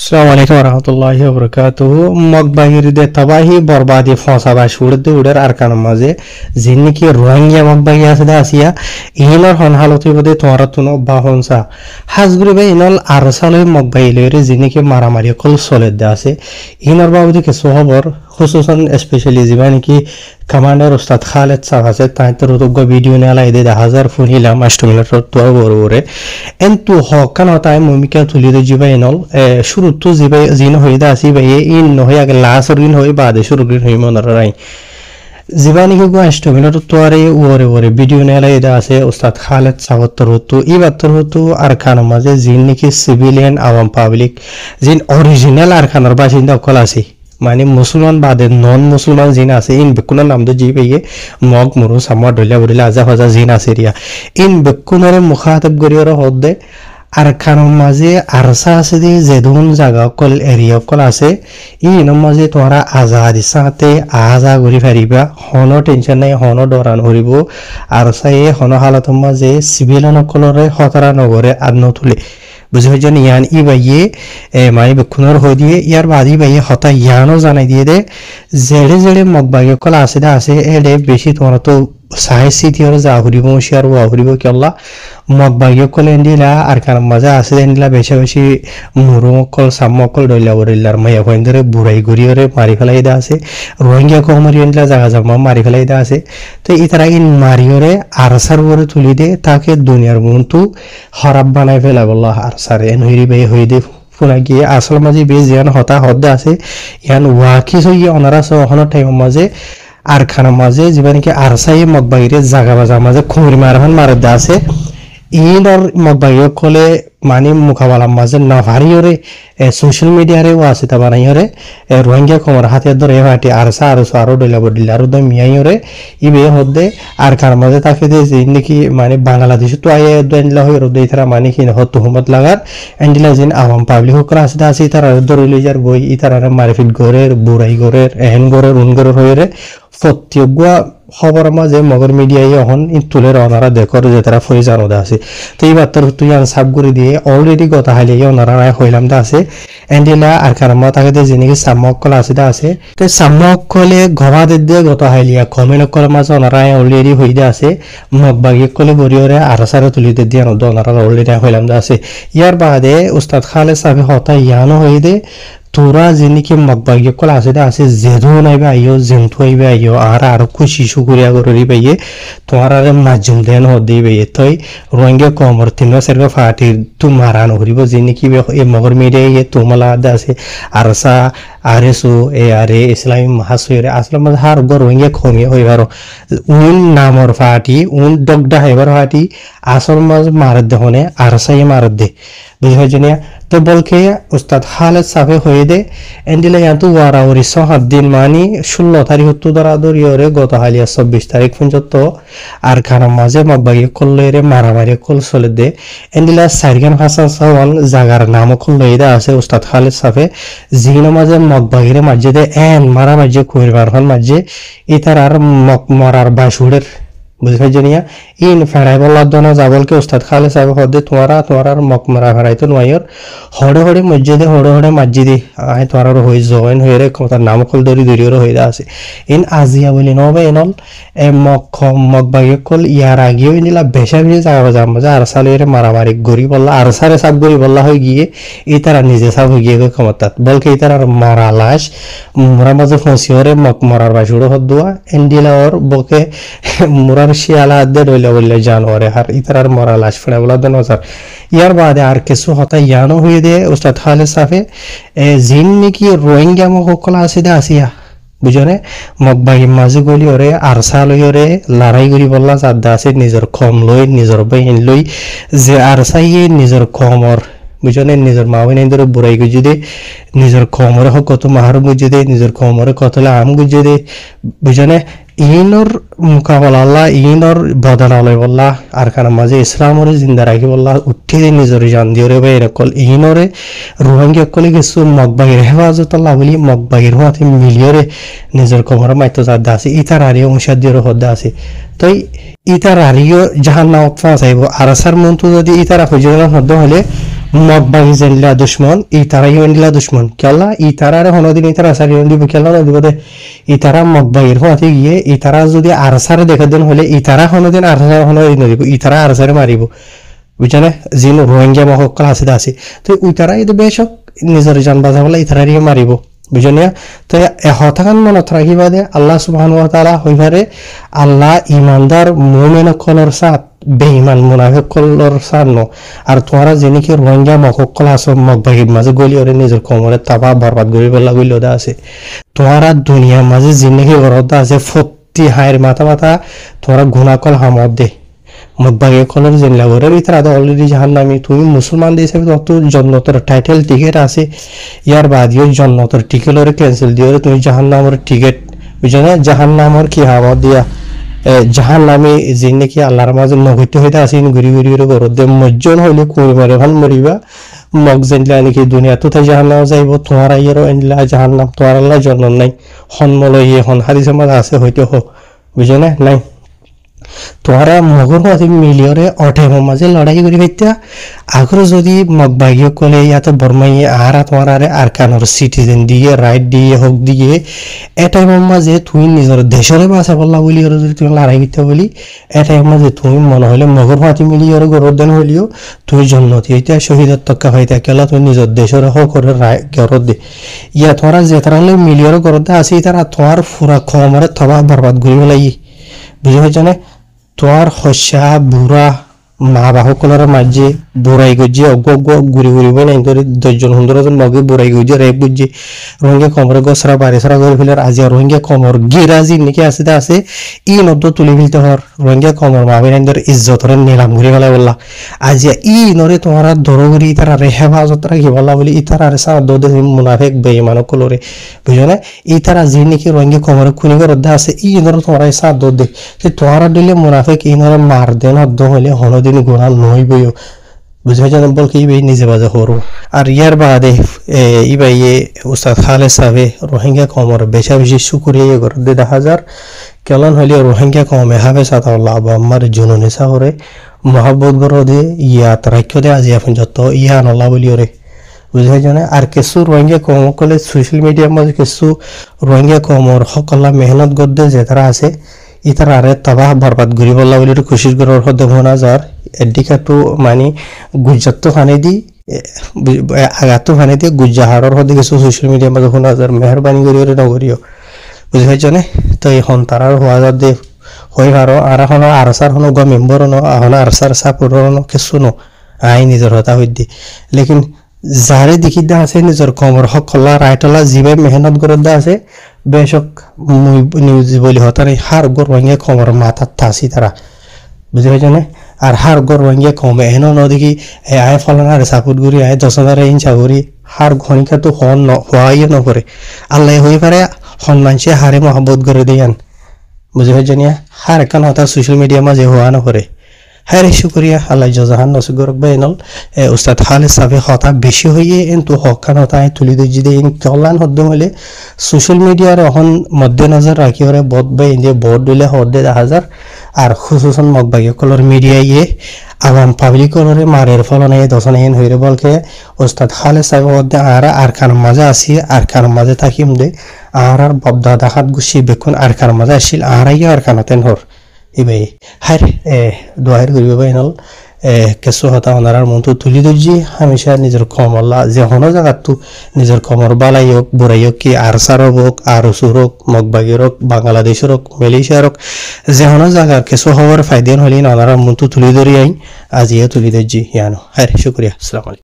अस्सलाम वालेकुम वरहमतुल्लाहि वबरकातुहु मकबागिर दे तबाही बर्बादी फसाबा शुरदे उडर आरकान माजे जिन्नी की रोहिंग्या मकबागी आसदा आसिया इनर हन हालति बदे तोरा तुनो बाहनसा हाजगुरि बे इनल आरसाले मकबागी लेरे जिन्नी की मारामारी कल सोले दासे इनर बाबudi के सोहबर खुसूसन स्पेशली जिबानी की कमांडर उस्ताद खालिद साहब से तांतर तो वीडियो ने लाई दे 1000 फुनीला मास्टरमिलर तो बोरे एन तू हकन होता है मुमिका तुली दे जिबा इनल शुरू तो जिबा जिन होइदा आसी बे इन नहोया के लास्ट रिन होई बाद शुरू रिन होई मनर राई जिबानी के मास्टरमिलर तो आरे ओरे वीडियो ने लाई दे आसे उस्ताद खालिद साहब तो ई बातर तो अरकान मजे जिन की सिविलियन आवाम पब्लिक जिन ओरिजिनल अरकानर बासिंदा कलासी माने मुसलमान बादे नॉन मुसलमान जिन आसे इन बेकुना नाम दो जी भैये मग मुरु सामा डोलिया बुरिला आजा फजा जिन आसेरिया इन बेकुनारे मुखातब गरियर होदे अरकान माजे अरसा आसे दे जेदुन जागा कल एरिया कल आसे इन माजे तोरा आजादी साथे आजा गुरि फेरिबा होनो टेंशन नै होनो डरान हरिबो अरसा ए होनो हालत माजे सिविलियन कलरे खतरा नगरे आदनो तुले बुझिजन यान ई बाये माने बेकुनर हो दिए यार बादी बाये हता यानो जानाय दिए दे जेडे जेडे मकबागे कल आसे दे आसे एडे बेशी तोरा तो साइसी थियर जाहुरिबो शेयर वाहुरिबो के अल्लाह मकबागे कल एंडिला अरकान मजा आसे एंडिला बेशा बेशी मुरु कल सामो कल डोलिया वरिलार मया होइंदरे बुराई गुरियरे मारि फलाई दा आसे रोहिंग्या को हमर एंडिला जागा जामा मारि फलाई दा आसे तो ई तरह इन मारियोरे आरसार वरे तुली दे ताके दुनियार मुंतु खराब बनाय फेला अल्लाह आरसारे एनहिरि बे होइदे पुना की आसल मजे बे जियान होता हद्दा आसे यान वाकी सो ये अनरा सो हनो टाइम मजे आरखाना मजे जीवन के आरसाई मकबागिरे जागा बाजा मजे खुरी मारहन मारदा आसे इन और मकबागियो कोले मानी मुखावाला मजे नभारियोरे सोशल मीडिया रे वासे तबानायोरे रोहिंग्या कोमर हाते दरे हाटी आरसा आरसो आरो डला बडिलारो द मियायोरे इबे होदे आरखान मजे ताके दे जिन की माने बांग्लादेश तो आये दोनला होय रोदे इतरा माने की हो तुहमत लगार एंडिला जिन आवाम पब्लिक क्लास दासी तारा दरले जार बोई इतरा मारफिट गोरेर बुराई गोरेर एहन गोरेर उन गोरेर होयरे फत्यगुआ खबर माजे मगर मीडिया ये हन इन तुले रनारा देखर जेतरा फय जानो दासे तो ई बातर तु यान साब गुरि दिए ऑलरेडी गता हाले ये नरा राय होइलाम दासे एंडिला आरखान म ताके दे जिनि सामक कला आसे दासे ते सामक कले घवा दे दे गता हालिया कमेन कल माज नराय ऑलरेडी होइ दासे मकबागी कले बरियरे आरसारे तुलि दे दियानो द नरा ऑलरेडी होइलाम दासे यार बादे उस्ताद खालिद साहब होता यानो होइ दे तोरा जिनि के मकबागी कल आसे दे आसे जेदो नाइबा आयो जेंथु आइबा आयो आर खुशी शुक्रिया गरि बये तोरा रे माजुम देन हो दे बये तय रोंगे कमर तिनो सरगा फाटी तुमारान हरिबो जिनि की ए मगर मेरे ये तुमला दासे आरसा आरएसओ ए आरे इस्लामी महासुरे असलम हार गो रोंगे खोमी होइबारो उन नामर फाटी उन डगडा हेबर फाटी आसल मज मारद होने आरसा ये मारद दे बुझो जनिया तो बलके उस्ताद खालिद साहब होय दे एंडिला यातु वारावरी 7 दिन मानी 16 तारिख तो दरादर योरे गत हालिया 26 तारिख पंजत आरखाना माजे मकबागी कल्लेरे मारामारी कल चले दे एंडिला सारगान हासान सावन जागार नाम कल्लेदा आसे उस्ताद खालिद साहब जिन माजे मकबागिरे माजे दे एन मारा माजे कुरबारहन माजे इतारार मकमरार बाशुरेर बुझाइ जनिया इन फेराइबला दना जाबल के उस्ताद खालिद साहब होदे तोरा मकमरा फेराइतो नयर हड़े मस्जिदे हड़े मस्जिदे आय तोरा होय जॉइन होयरे कतार नाम कल दरी दरियो होयदा आसे इन आजिया बोली नबे एनल ए मकबागे कल यार आगियो इनिला बेशा भी जागा जाम मजा आरसालेरे मारामारी गरी बल्ला आरसारे सब गरी बल्ला होय गिए इतारा निजे सब होय गिए कमतात बल्कि इतारा मारा लाश मुरा मजे फसियोरे मकमरार बाजुड़ो हदुआ एंडिला और बके मुरा शियाला दे डोले बोले जानवरे हर इतरार मोरा लाश फड़े बोला दनो सर यार बाद आर केसु होता यानो हुई दे उस्ताद खालिद साहब जिन की रोहिंग्या मो कला से दे आसिया बुझने मकबागी माजे गली ओरे आरसा लई ओरे लड़ाई गरी बल्ला जादा से निजर खम लई निजर बहिन लई जे आरसा ये निजर खमर बुझने निजर मावे नेंदर बुराई गुजुदे निजर खमर हो कत माहार गुजुदे निजर खमर कतला आम गुजुदे बुझने इनर मुकाबला अल्लाह इनर बदनाले वल्ला आरखाना माजे इस्लाम रे जिंदा राखी वल्ला उठी दे निजर जान दियोरे बे रकल इनरे रोहिंग्या कले गेसु मकबागिर हेफाजत अल्लाह बली मकबागिर होते मिलियोरे निजर कमर माइतो जादासी इतारारे अंशा दियोरे होदासी তো ইতার আরিও জাহান্নামত ফাঁসাইব আরাসার মন্তু যদি ইতারা ফজিলাম হদ্দ হলে মগবাগি জেনলা দুশ্মন ইতারা ইউনিলা দুশ্মন কেলা ইতারারে হনদিন ইতারা আসার ইউনি কেলা না দিব দে ইতারা মগবাগির হতে গিয়ে ইতারা যদি আরাসারে দেখা দেন হলে ইতারা হনদিন আরাসার হনদিন দিব ইতারা আরাসারে মারিব বুঝছানে যিন রোহিঙ্গা মহক্কল আছে আছে তো ইতারা ಇದು বেশক নিজের জান বাঁচাবলে ইতারারি মারিব বুঝনিয়া তো হতাকান মনত রাখিবা দে আল্লাহ সুবহানাহু ওয়া তাআলা হইবারে আল্লাহ ইমানদার মুমিন কলর সাথ বেঈমান মুনাফিক কলর সাথ ন আর তোরা যেনিকে রোহিঙ্গা মহক্কল আছে মগবাগির মাঝে গলি ওরে নিজের কোমরে তাবা বরবাদ করি বলা গইল দা আছে তোরা দুনিয়ার মাঝে জিন্দেগি বরদা আছে ফত্তি হায়ের মাথা মাথা তোরা গুনাহকল হামদ দে মগবাগে কলর জেনলা ওরে ভিতরে আদা অলরেডি জাহান্নামী তুমি মুসলমান হিসেবে তো জন্নতের টাইটেল টিকেট আছে ইয়ার বাদিও জন্নতের টিকেট ওরে ক্যান্সেল দিও তুমি জাহান্নামের টিকেট বুঝছো না জাহান্নামের কি হামদ দিয়া জাহান্নামী যিনি নাকি আল্লাহর মাঝে নগত্য হইতে আসেন ঘুরি ঘুরি ঘুরি গরদে মজ্জন হইলে কই মারে ভাল মরিবা মগ জেনলা নাকি দুনিয়া তো তাই জাহান্নাম যাইব তোমার আইয়েরও এনলা জাহান্নাম তোমার আল্লাহ জন্ম নাই হনমলই হন হাদিসের মাঝে আছে হইতে হো বুঝছো না নাই তোরা মগর মাঝে মিলিয়রে অঠের মাঝে লড়াই করি পাইতা আগর যদি মগবাগিও কলে ইয়াতে বর্মাইয়ে আহারা তোমার আরে আরকানোর সিটিজেন দিয়ে রাইট দিয়ে হোক দিয়ে এটাই মাঝে তুমি নিজের দেশরে বাঁচা বললা বলি ওরা যদি তুমি লড়াই করতে বলি এটাই মাঝে তুমি মনে হলে মগর মাঝে মিলিয়রে গরদেন হইলেও তুমি জন্নতি হইতে শহীদের তক্কা হইতে কেলা তুমি নিজের দেশরে হোক করে গরদ দে ইয়া তোরা যেতারালে মিলিয়রে গরদে আসি তারা তোমার ফুরা খমরে থবা বরবাদ করি বলাই বুঝে হয়েছে না তোর হস্যা বুড়া মা বাহকলের মাঝে বুড়াই গজ্জে অজ্ঞ ঘুরি ঘুরি বই নাই ধরে 10 জন 15 জন মগে বুড়াই গজ্জে রেপ গুজ্জে রোহিঙ্গা কমরে গসরা বারিসরা করে ফেলার আজি রোহিঙ্গা কমর গিরাজি নাকি আছে ই নদ্দ তুলি ফেলতে হর রোহিঙ্গা কমর মাবিন ধরে ইজ্জতরে নিলাম ঘুরে গেলা বললা আজি ই নরে তোমার দরগরি তারা রে হেফাজত রাখি বললা বলি ই তারা রে সা দদে মুনাফিক বেঈমান কলরে বুঝো না ই তারা যে নাকি রোহিঙ্গা কমরে খুনি করে আছে ই নরে তোমার সা দদে সে তোমার দিলে মুনাফিক ই নরে মার দেন হদ্দ হইলে হনদিন গুণা নইবইও বুঝা জানেন বল কি ভাই নিজে বাজে হরো আর ইয়ার বাদে ই ভাই উস্তাদ খালেদ সাহেব রোহিঙ্গা কমর বেশা বেশি শুকরিয়া করে 1000 কেলন হইলে রোহিঙ্গা কমে হবে সাথে আল্লাহ আমার জুনুনে সাহরে মহব্বত গরো দে ইয়া রাখ্য দে আজি আপন যত ইয়া আল্লাহ বলি ওরে বুঝা জানে আর কিছু রোহিঙ্গা কম কলে সোশ্যাল মিডিয়ার মাঝে কিছু রোহিঙ্গা কমর সকলা মেহনত গদ্দে যে তারা আছে ইতার আরে তবাহ বরবাদ ঘুরি বললা বলি কোশিশ করার হতে ভোনা যার এদিকাটো মানে গুজরাট তো খানে দি আগাতো খানে দিয়ে গুজাহারর হতে কিছু সোশ্যাল মিডিয়ার মাঝে ভোনা যার মেহরবানি করি ওরে নগরিও বুঝে পাইছ নে তো এখন তারার হওয়া যার দে হয়ে পারো আর এখন আরসার হনো গ মেম্বর ন এখন আরসার সাপোর্টর ন কিছু ন আই নিজের হতা হই দি লেকিন যারে দেখি দা আছে নিজের কমর সকলা রাইটলা জিবে মেহনত করে দা আছে বেশক নিউজ বলি হতারে হার গর রঙে কমর মাথা তাসি তারা বুঝে পাইছ না আর হার গর রঙে কমে এনো ন দেখি আয় ফলানা রে সাপোর্ট করি আয় 10,000 ইঞ্চা করি হার ঘনিকা তো হন ন হওয়াই ন করে আল্লাহ হই পারে হন মানুষে হারে মহব্বত করে দেয়ান বুঝে পাইছ না হার কান হতা সোশ্যাল মিডিয়া মাঝে হওয়া ন করে হ্যাঁ শুক্রিয়া আল্লাহ জাহান নসিব করক বাইনল উস্তাদ খালেদ সাহেব হতা বেশি হইয়ে কিন্তু হকান হতা তুলি দজি দে কল্যাণ হদ্দ হলে সোশ্যাল মিডিয়ার এখন মধ্যে নজর রাখি ওরে বদ বাই যে বদ দিলে হদ্দে 1000 আর খুসুসন মগবাগি কলর মিডিয়া ইয়ে আওয়াম পাবলিক কলরে মারের ফলনে দশন হেন হইরে বলকে উস্তাদ খালেদ সাহেব হদ্দে আর খান মাঝে আসি আর খান মাঝে থাকিম দে আর ববদা দেখাত গুছি বেকুন আর খান মাঝে আসিল আর ইয়ে আর খানতেন হর ইবাই হার দোয়ার করিব বাইনল কিছু হতা ওনার মন তো তুলি দজি হামেশা নিজের কমলা যে হনো জায়গা তো নিজের কমর বালাই হোক বুড়াই হোক কি আরসার হোক আরসুর হোক মগবাগির হোক বাংলাদেশের হোক মালয়েশিয়ার হোক যে হনো জায়গা কিছু হওয়ার ফায়দান হলি ওনার মন তো তুলি ধরি আই আজিও তুলি দজি ইয়ানো হার শুক্রিয়া আসসালামু আলাইকুম।